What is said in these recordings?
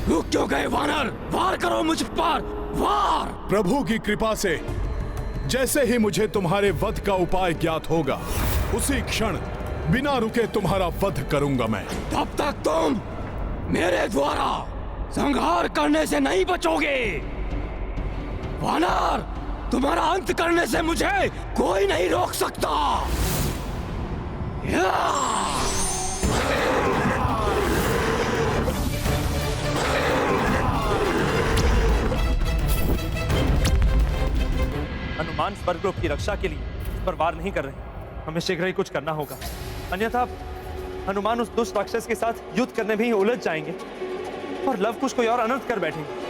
रुक क्यों गए वानर? वार करो मुझ पर, वार! प्रभु की कृपा से जैसे ही मुझे तुम्हारे वध का उपाय ज्ञात होगा, उसी क्षण बिना रुके तुम्हारा वध करूंगा मैं। तब तक तुम मेरे द्वारा संहार करने से नहीं बचोगे। वानर, तुम्हारा अंत करने से मुझे कोई नहीं रोक सकता। हनुमान स्वर्गलोक की रक्षा के लिए इस पर वार नहीं कर रहे। हमें शीघ्र ही कुछ करना होगा, अन्यथा हनुमान उस दुष्ट राक्षस के साथ युद्ध करने में ही उलझ जाएंगे और लव कुश कोई और अनर्थ कर बैठेंगे।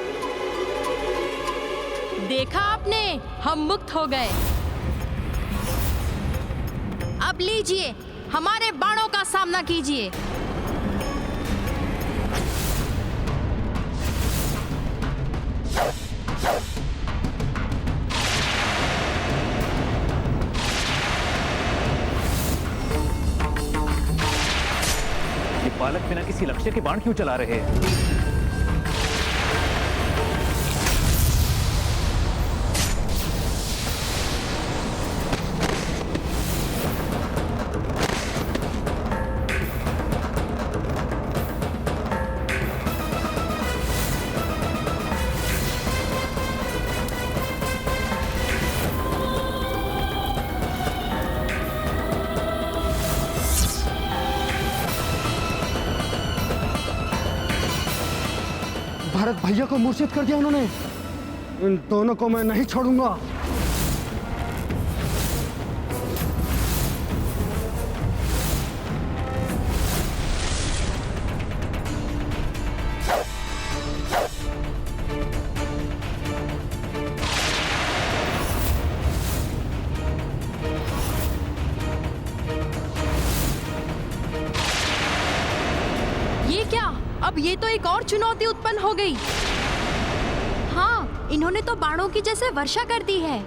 देखा आपने, हम मुक्त हो गए। अब लीजिए, हमारे बाणों का सामना कीजिए। ये बालक बिना किसी लक्ष्य के बाण क्यों चला रहे हैं? भारत भैया को मूर्छित कर दिया उन्होंने। इन दोनों को मैं नहीं छोड़ूंगा। ये क्या? अब ये तो एक और चुनौती उत्पन्न हो गई। हाँ, इन्होंने तो बाणों की जैसे वर्षा कर दी है।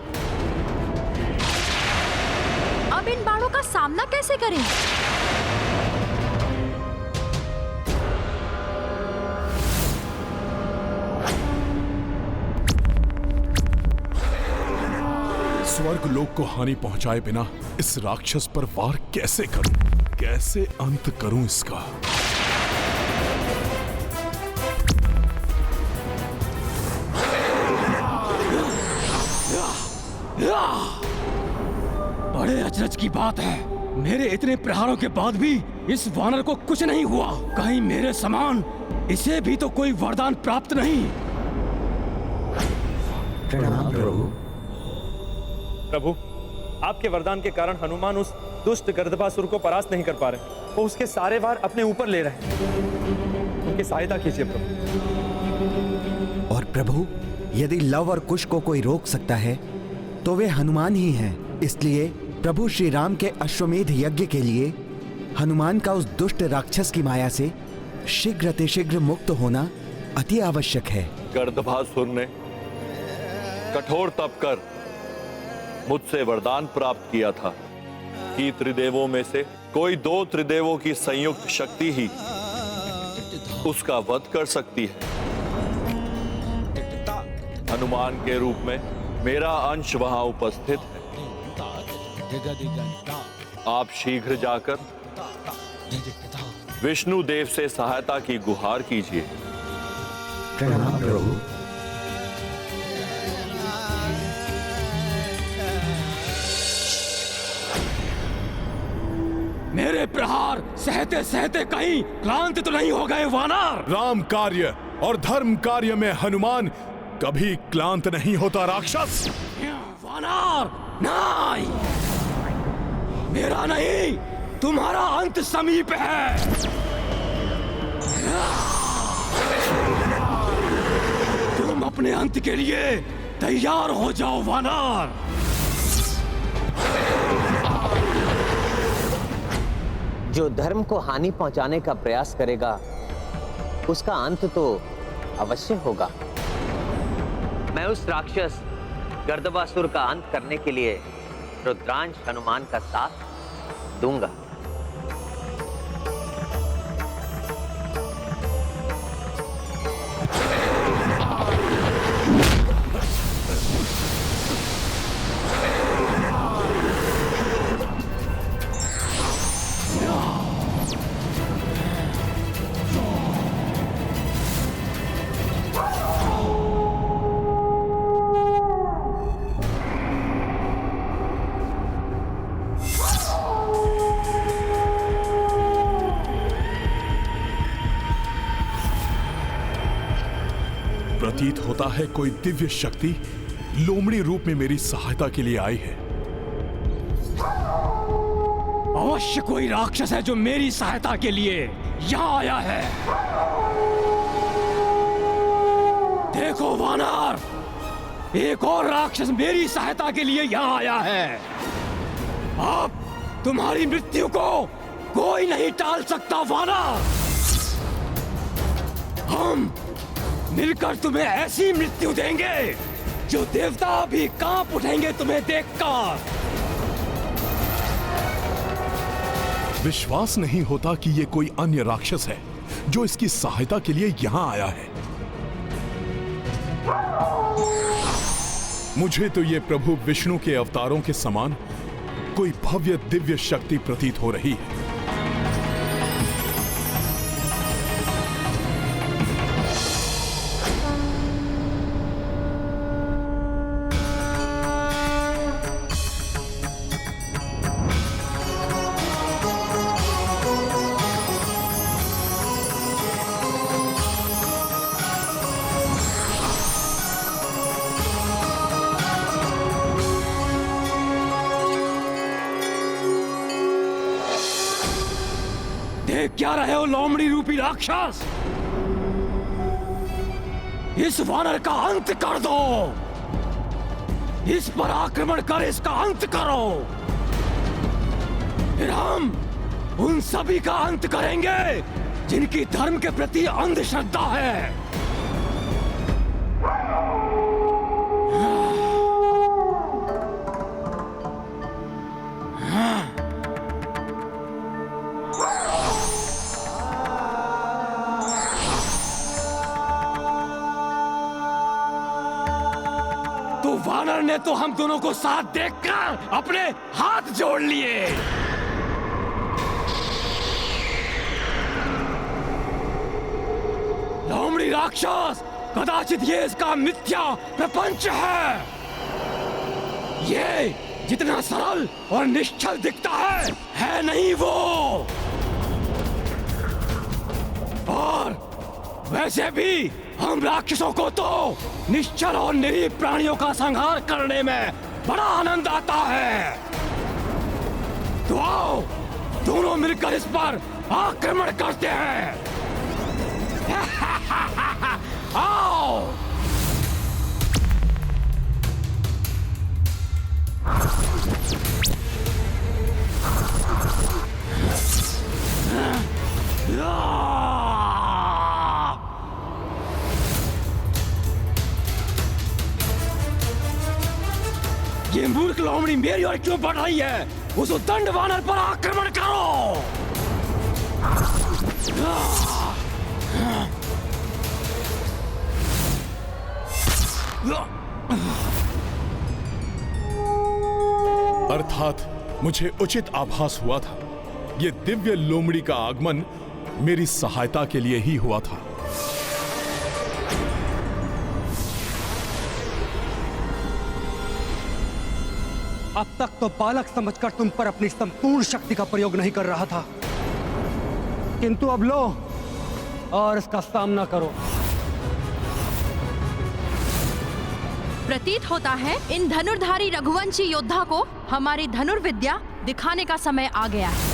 अब इन बाणों का सामना कैसे करें? स्वर्ग लोक को हानि पहुंचाए बिना इस राक्षस पर वार कैसे करूं? कैसे अंत करूं इसका? बड़े अचरज की बात है, मेरे इतने प्रहारों के बाद भी इस वानर को कुछ नहीं हुआ। कहीं मेरे समान इसे भी तो कोई वरदान प्राप्त नहीं। प्रणाम प्रभु। प्रभु, आपके वरदान के कारण हनुमान उस दुष्ट गर्दभासुर को परास्त नहीं कर पा रहे। वो उसके सारे वार अपने ऊपर ले रहे हैं। उनकी सहायता कीजिए प्रभु। और प्रभु, यदि लव और कुश को कोई रोक सकता है तो वे हनुमान ही हैं। इसलिए प्रभु श्री राम के अश्वमेध यज्ञ के लिए हनुमान का उस दुष्ट राक्षस की माया से शीघ्र मुक्त होना अति आवश्यक है। गर्दभासुर ने कठोर तप कर मुझसे वरदान प्राप्त किया था कि त्रिदेवों में से कोई दो त्रिदेवों की संयुक्त शक्ति ही उसका वध कर सकती है। हनुमान के रूप में मेरा अंश वहां उपस्थित है। आप शीघ्र जाकर विष्णु देव से सहायता की गुहार कीजिए। प्रणाम प्रभु। मेरे प्रहार सहते सहते कहीं क्लांत तो नहीं हो गए वानर? राम कार्य और धर्म कार्य में हनुमान कभी क्लांत नहीं होता राक्षस। वानर नहीं, मेरा नहीं, तुम्हारा अंत समीप है। तुम अपने अंत के लिए तैयार हो जाओ वानर। जो धर्म को हानि पहुंचाने का प्रयास करेगा उसका अंत तो अवश्य होगा। मैं उस राक्षस गर्दभासुर का अंत करने के लिए रुद्रांश हनुमान का साथ दूंगा। प्रतीत होता है कोई दिव्य शक्ति लोमड़ी रूप में मेरी सहायता के लिए आई है। अवश्य कोई राक्षस है जो मेरी सहायता के लिए यहाँ आया है। देखो वानर, एक और राक्षस मेरी सहायता के लिए यहाँ आया है। अब तुम्हारी मृत्यु को कोई नहीं टाल सकता वानर। हम मिलकर तुम्हें ऐसी मृत्यु देंगे जो देवता भी कांप उठेंगे तुम्हें देखकर। विश्वास नहीं होता कि ये कोई अन्य राक्षस है जो इसकी सहायता के लिए यहां आया है। मुझे तो ये प्रभु विष्णु के अवतारों के समान कोई भव्य दिव्य शक्ति प्रतीत हो रही है। देख क्या रहे हो लोमड़ी रूपी राक्षस? इस वानर का अंत कर दो। इस पर आक्रमण कर इसका अंत करो। फिर हम उन सभी का अंत करेंगे जिनकी धर्म के प्रति अंधश्रद्धा है। तो वानर ने तो हम दोनों को साथ देखकर अपने हाथ जोड़ लिए। लोमड़ी राक्षस, कदाचित ये इसका मिथ्या प्रपंच है। ये जितना सरल और निश्चल दिखता है नहीं वो। और वैसे भी हम राक्षसों को तो निश्चल और निरीह प्राणियों का संहार करने में बड़ा आनंद आता है। तो आओ दोनों मिलकर इस पर आक्रमण करते हैं। आओ। ये मूर्ख लोमड़ी मेरी ओर क्यों बढ़ रही है? उस उद्दंड वानर पर आक्रमण करो। अर्थात मुझे उचित आभास हुआ था। ये दिव्य लोमड़ी का आगमन मेरी सहायता के लिए ही हुआ था। अब तक तो बालक समझकर तुम पर अपनी संपूर्ण शक्ति का प्रयोग नहीं कर रहा था, किंतु अब लो और इसका सामना करो। प्रतीत होता है इन धनुर्धारी रघुवंशी योद्धा को हमारी धनुर्विद्या दिखाने का समय आ गया है।